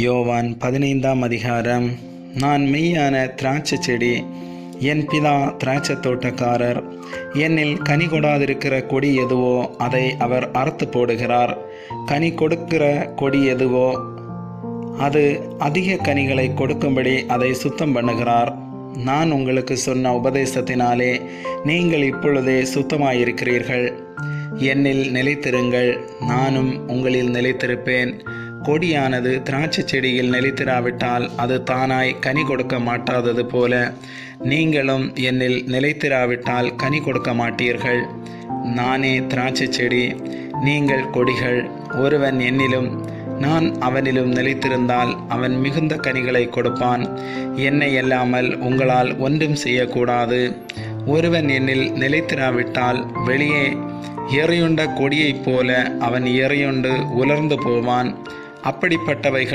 யோவான் 15 அதிகாரம். நான் மெய்யான திராட்சை செடி, என் பிதா திராட்சை தோட்டக்காரர். என்னில் கனி கொடாதிருக்கிற கொடி எதுவோ அதை அவர் அறுத்து போடுகிறார். கனி கொடுக்கிற கொடி எதுவோ அது அதிக கனிகளை கொடுக்கும்படி அதை சுத்தம் பண்ணுகிறார். நான் உங்களுக்கு சொன்ன உபதேசத்தினாலே நீங்கள் இப்பொழுதே சுத்தமாயிருக்கிறீர்கள். என்னில் நிலைத்திருங்கள், நானும் உங்களில் நிலைத்திருப்பேன். கொடியானது திராட்சை செடியில் நிலைத்திராவிட்டால் அது தானாய் கனி கொடுக்க மாட்டாதது போல நீங்களும் என்னில் நிலைத்திராவிட்டால் கனி கொடுக்க மாட்டீர்கள். நானே திராட்சை செடி, நீங்கள் கொடிகள். ஒருவன் என்னிலும் நான் அவனிலும் நிலைத்திருந்தால் அவன் மிகுந்த கனிகளை கொடுப்பான். என்னை அல்லாமல் உங்களால் ஒன்றும் செய்யக்கூடாது. ஒருவன் என்னில் நிலைத்திராவிட்டால் வெளியே எறியுண்ட கொடியைப் போல அவன் எறியுண்டு உலர்ந்து போவான். அப்படிப்பட்டவைகள்